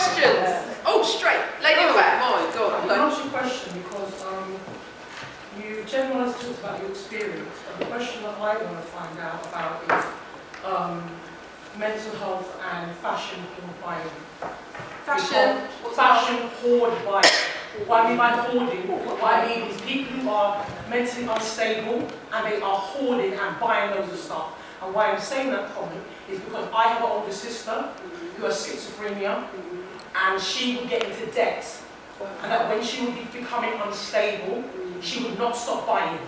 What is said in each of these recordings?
questions? Oh, straight. Lady in the back. My God. I can ask you a question because you generally talked about your experience, but the question that I want to find out about is mental health and fashion hoard buying. Fashion hoard buying. What I mean by hoarding, what I mean is people who are mentally unstable and they are hoarding and buying loads of stuff. And why I'm saying that comment is because I have an older sister who has schizophrenia, and she would get into debt. And that when she would be becoming unstable, she would not stop buying.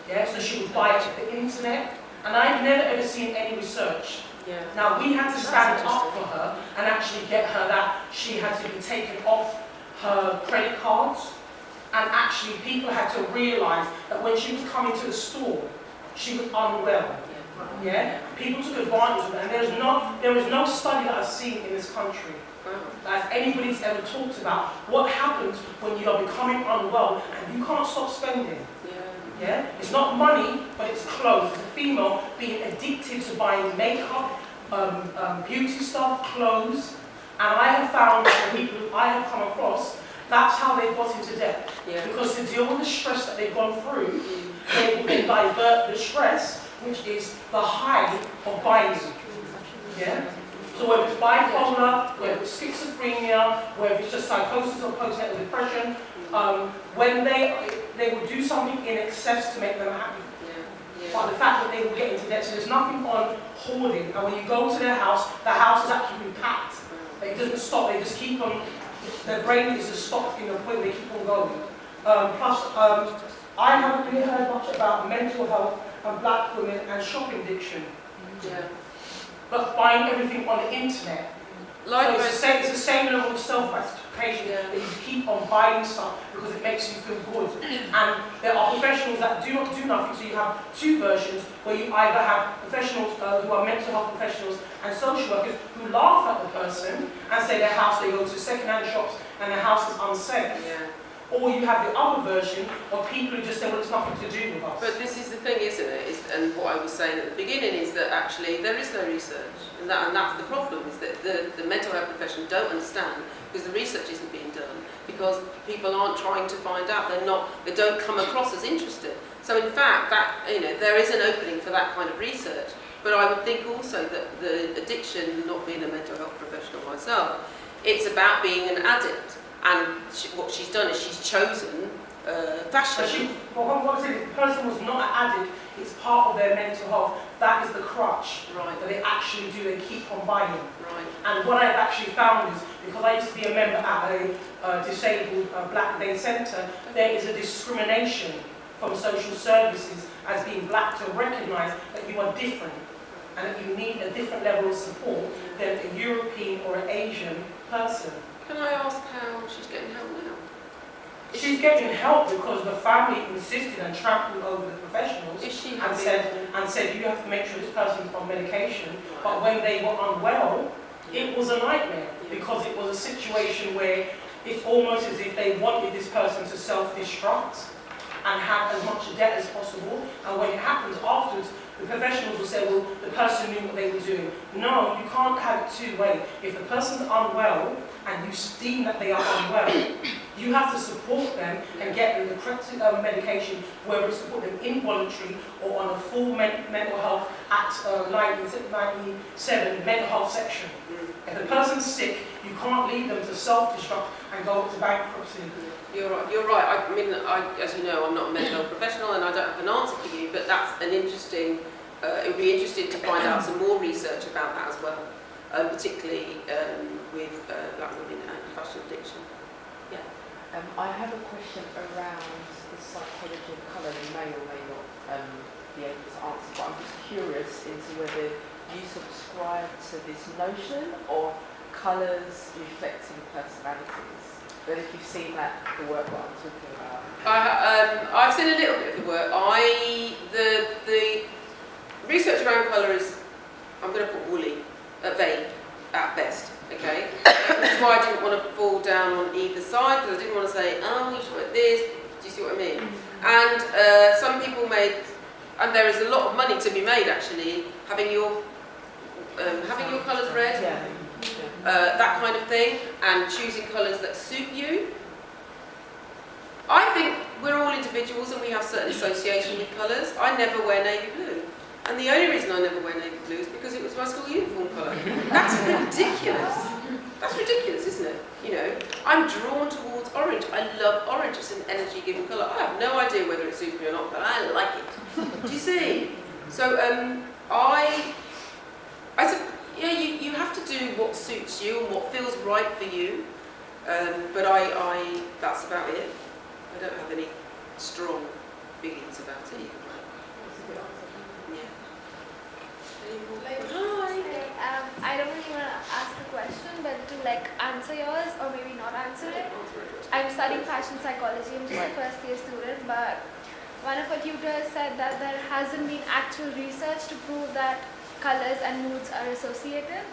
Yeah, so she would buy it off the internet. And I've never ever seen any research. Now we had to stand up for her and actually get her that she had to be taken off her credit cards. And actually people had to realise that when she was coming to the store, she was unwell. Yeah, people took advantage of it, and there is no study that I've seen in this country that anybody's ever talked about what happens when you are becoming unwell and you can't stop spending. Yeah, it's not money, but it's clothes. It's a female being addicted to buying makeup, beauty stuff, clothes, and I have found that the people I have come across, that's how they got into debt. Because to deal with the stress that they've gone through, they will then divert the stress, which is the high of buying. Yeah? So whether it's bipolar, whether it's schizophrenia, whether it's just psychosis or postnatal depression, when they will do something in excess to make them happy. But the fact that they will get into debt, so there's nothing on hoarding. And when you go to their house, the house is actually been packed. It doesn't stop, they just keep on, their brain is just stopped in the point they keep on going. Plus, I haven't really heard much about mental health and black women and shopping addiction. But buying everything on the internet. So it's the same level of self-gratification that you keep on buying stuff because it makes you feel good. And there are professionals that do not do nothing, so you have two versions where you either have professionals who are mental health professionals and social workers who laugh at the person and say their house, they go to second-hand shops and their house is unsafe. Or you have the other version of people who just say, well, it's nothing to do with us. But this is the thing, isn't it? And what I was saying at the beginning is that actually there is no research. And that's the problem, is that the mental health profession don't understand because the research isn't being done, because people aren't trying to find out. They don't come across as interested. So in fact, there is an opening for that kind of research. But I would think also that the addiction, not being a mental health professional myself, it's about being an addict. And what she's done is she's chosen fashion. What I'm saying is the person was not an addict, it's part of their mental health. That is the crutch that they actually do, they keep on buying. And what I've actually found is, because I used to be a member at a disabled black day centre, there is a discrimination from social services as being black to recognise that you are different and that you need a different level of support than a European or an Asian person. Can I ask how she's getting help now? She's getting help because the family insisted and trampled over the professionals and said you have to make sure this person's on medication. But when they were unwell, it was a nightmare because it was a situation where it's almost as if they wanted this person to self-destruct and have as much debt as possible. And when it happens afterwards, the professionals will say, well, the person knew what they were doing. No, you can't have it two-way. If the person's unwell and you deem that they are unwell, you have to support them and get them the correct medication, whether it's to put them involuntary or on a full mental health Act 1997 mental health section. If the person's sick, you can't leave them to self-destruct and go to bankruptcy. You're right. I mean, as you know, I'm not a mental health professional and I don't have an answer for you, but that's an interesting, it would be interesting to find out some more research about that as well, particularly with black women and fashion addiction. I have a question around the psychology of colour. You may or may not be able to answer, but I'm just curious into whether you subscribe to this notion of colours reflecting personalities. But if you've seen the work that I'm talking about. I've seen a little bit of the work. The research around colour is, I'm going to put woolly, vague at best. Okay, which is why I didn't want to fall down on either side, because I didn't want to say, oh, you should wear this. Do you see what I mean? And some people and there is a lot of money to be made actually having your colours read. that kind of thing, and choosing colours that suit you. I think we're all individuals and we have certain association with colours. I never wear navy blue. And the only reason I never wear navy blue is because it was my school uniform colour. That's ridiculous. That's ridiculous, isn't it? You know, I'm drawn towards orange. I love orange. It's an energy-giving colour. I have no idea whether it suits me or not, but I like it. Do you see? So I said, yeah, you have to do what suits you and what feels right for you. But that's about it. I don't have any strong feelings about it either. Yeah. Hi. I don't really want to ask the question, but to like answer yours or maybe not answer it. I'm studying fashion psychology. I'm just a first year student, but one of our tutors said that there hasn't been actual research to prove that colors and moods are associated.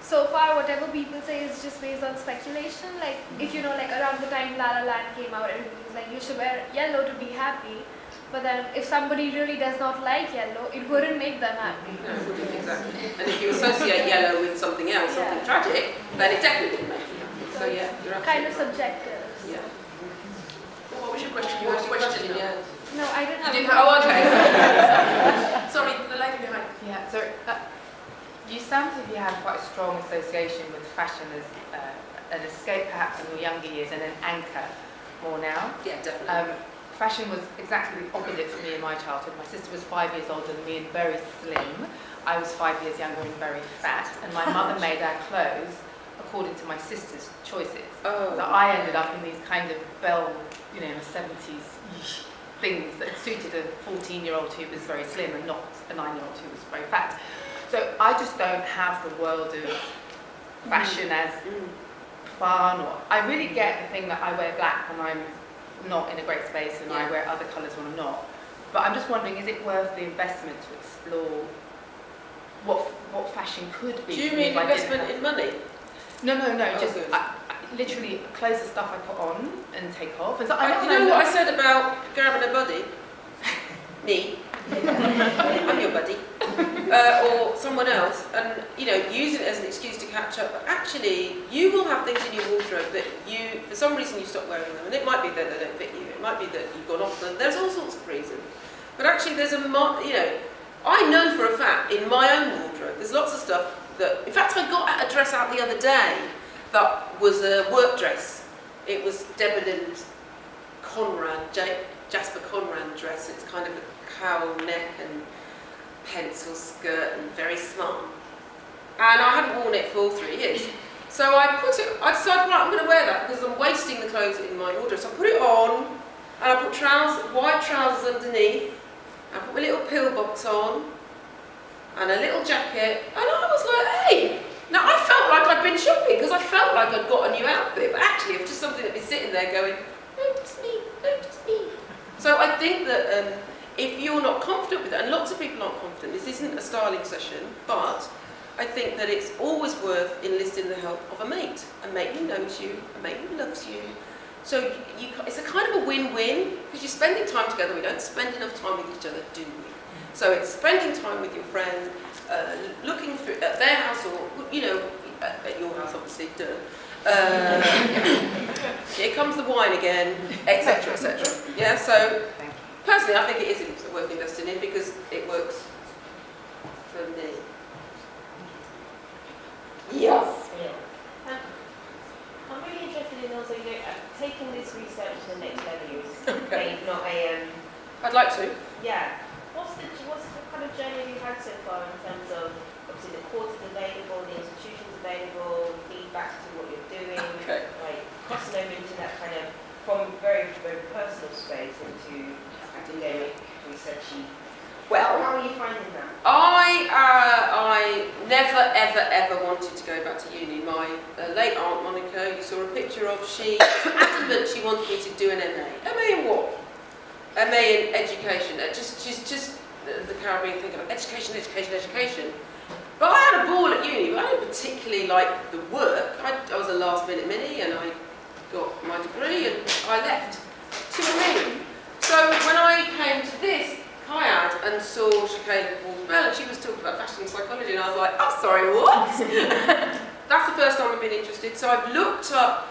So far, whatever people say is just based on speculation. Like, if you know, like around the time La La Land came out, everybody was like, you should wear yellow to be happy. But then, if somebody really does not like yellow, it wouldn't make them happy. No, it wouldn't, exactly. And if you associate yellow with something else, something tragic, then it definitely wouldn't make you happy. So yeah, you're absolutely Kind of right. subjective. Yeah. Well, what was your question? What was your question? Yeah. No, I didn't have. You didn't have. Oh, okay. Sorry, the lady behind. Yeah, so you sound as if you have quite a strong association with fashion as an escape perhaps in your younger years and an anchor more now. Yeah, definitely. Fashion was exactly the opposite for me in my childhood. My sister was 5 years older than me and very slim. I was 5 years younger and very fat. And my mother made our clothes according to my sister's choices. Oh. So I ended up in these kind of bell, you know, 70s things that suited a 14-year-old who was very slim and not a 9-year-old who was very fat. So I just don't have the world of fashion as fun. Or I really get the thing that I wear black when I'm not in a great space and I wear other colours when I'm not. But I'm just wondering, is it worth the investment to explore what fashion could be? Do you mean investment in money? No, Oh, just good. literally clothes are stuff I put on and take off. And so You know what I said about grabbing a buddy? Me. I'm your buddy. Or someone else, and you know, use it as an excuse to catch up. But actually, you will have things in your wardrobe that you, for some reason, you stop wearing them, and it might be that they don't fit you. It might be that you've gone off them. There's all sorts of reasons. But actually, there's I know for a fact in my own wardrobe, there's lots of stuff that. In fact, I got a dress out the other day that was a work dress. It was Debenhams Jasper Conran dress. It's kind of a cowl neck and pencil skirt and very smart. And I hadn't worn it for 3 years. So I decided, right, I'm going to wear that because I'm wasting the clothes in my wardrobe. So I put it on, and I put white trousers underneath. I put my little pillbox on, and a little jacket, and I was like, hey! Now I felt like I'd been shopping because I felt like I'd got a new outfit, but actually it was just something that'd been sitting there going, notice me, notice me. So I think that if you're not confident with it, and lots of people aren't confident, this isn't a styling session, but I think that it's always worth enlisting the help of a mate who knows you, a mate who loves you. So it's a kind of a win-win, because you're spending time together. We don't spend enough time with each other, do we? So it's spending time with your friend, looking through at their house, or you know, at your house, obviously. Here comes the wine again, etc., etc. Yeah. So personally, I think it is worth investing in because it works for me. Yes. I'm really interested in also, taking this research to the next level. Okay. Not a, I'd like to. yeah. What's the kind of journey you've had so far in terms of, obviously the courses available, the institutions available, feedback to what you're doing, Okay. like crossing over into that kind of, from very, very personal space into academic, researchy. Well, How are you finding that? I never, ever wanted to go back to uni. My late aunt Monica, you saw a picture of, she was adamant she wanted me to do an MA. MA in what? MA in education. She's just the Caribbean thing about education. But I had a ball at uni, but I didn't particularly like the work. I was a last minute mini and I got my degree and I left. See what I mean? So when I came to this CIAD and saw Shakayla Bell, and she was talking about fashion psychology, and I was like, I'm sorry, what? That's the first time I've been interested. So I've looked up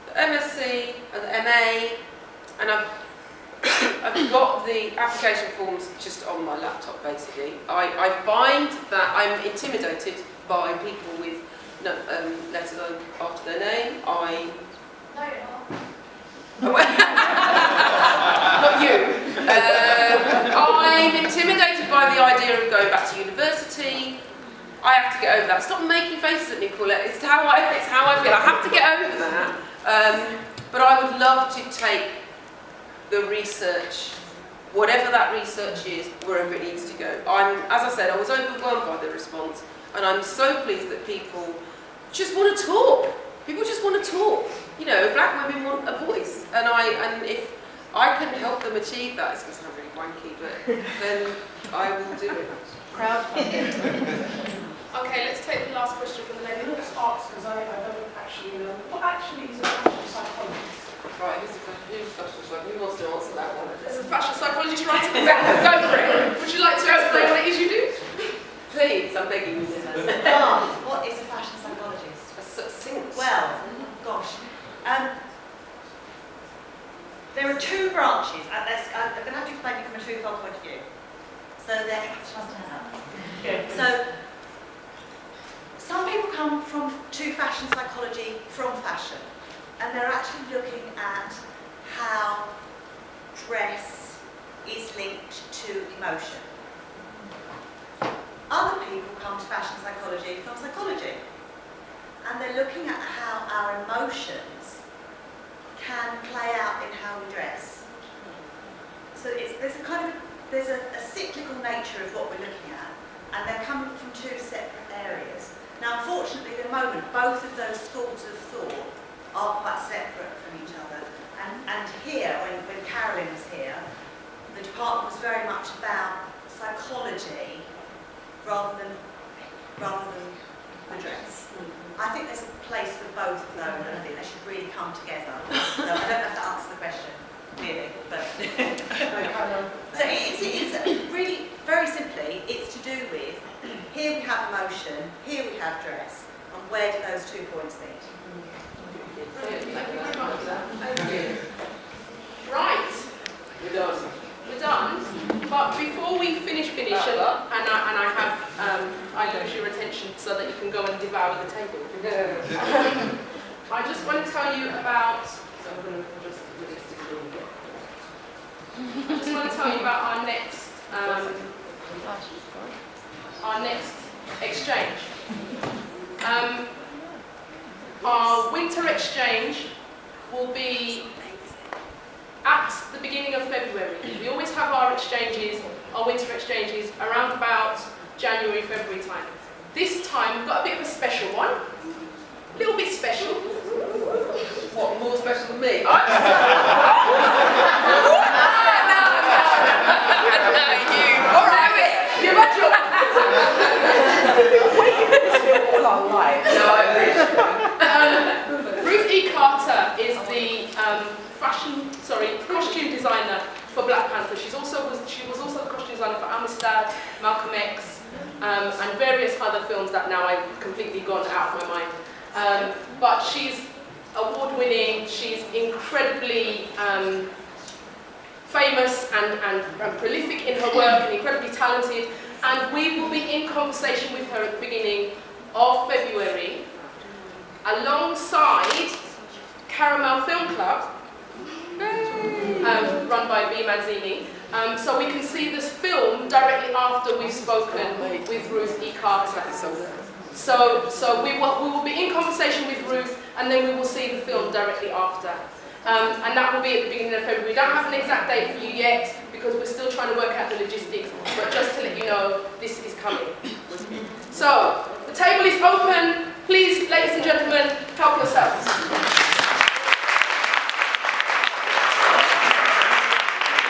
the MSc and the MA, and I've got the application forms just on my laptop, basically. I find that I'm intimidated by people with letters after their name. No, you're not. Not you. I'm intimidated by the idea of going back to university. I have to get over that. Stop making faces at me, Paulette. It's how I feel. I have to get over that. But I would love to take the research, whatever that research is, wherever it needs to go. As I said, I was overwhelmed by the response, and I'm so pleased that people just want to talk. People just want to talk. You know, black women want a voice, and if I can help them achieve that, it's going to sound really wanky, but then I will do it. Crowdfunding. Okay, let's take the last question from the lady. Let's ask, because I don't actually know. What actually is a fashion psychologist? Right, who's fashion psychologist? Who wants to answer that one? There's a fashion psychologist right at the back. Go for it. Would you like to explain what it is you do? Please, I'm begging you. What is a fashion psychologist? A succinct. Well, gosh. There are two branches. I'm going to have to explain it from a twofold point of view. So they're trust turn up. Yeah. So some people come to fashion psychology from fashion, and they're actually looking at how dress is linked to emotion. Other people come to fashion psychology from psychology, and they're looking at how our emotions can play out in how we dress. So there's a cyclical nature of what we're looking at, and they're coming from two separate areas. Now, unfortunately, at the moment, both of those schools of thought are quite separate from each other. And here, when Carolyn was here, the department was very much about psychology rather than the dress. I think there's a place for both of those, and I think they should really come together. So I don't know if that answers the question, really, but so it's really, very simply, it's to do with here we have emotion, here we have dress, and where do those 2 points meet? Brilliant. Thank you very much for that. Thank you. Right. We're done. We're done. But before we finish, and I lose your attention so that you can go and devour the table. I just want to tell you about. I just want to tell you about our next exchange. Our winter exchange will be at the beginning of February. We always have our exchanges, our winter exchanges, around about January, February time. This time we've got a bit of a special one. A little bit special. What, more special than me? No, you. All right, give us your. All our lives. Ruth E. Carter is the costume designer for Black Panther. She was also the costume designer for Amistad, Malcolm X, and various other films that now I've completely gone out of my mind. But she's award-winning. She's incredibly famous and prolific in her work and incredibly talented. And we will be in conversation with her at the beginning of February, alongside Caramel Film Club, run by B. Manzini. So we can see this film directly after we've spoken with Ruth E. Carter. So we will be in conversation with Ruth, and then we will see the film directly after. And that will be at the beginning of February. We don't have an exact date for you yet, because we're still trying to work out the logistics, but just to let you know, this is coming. So, the table is open. Please, ladies and gentlemen, help yourselves.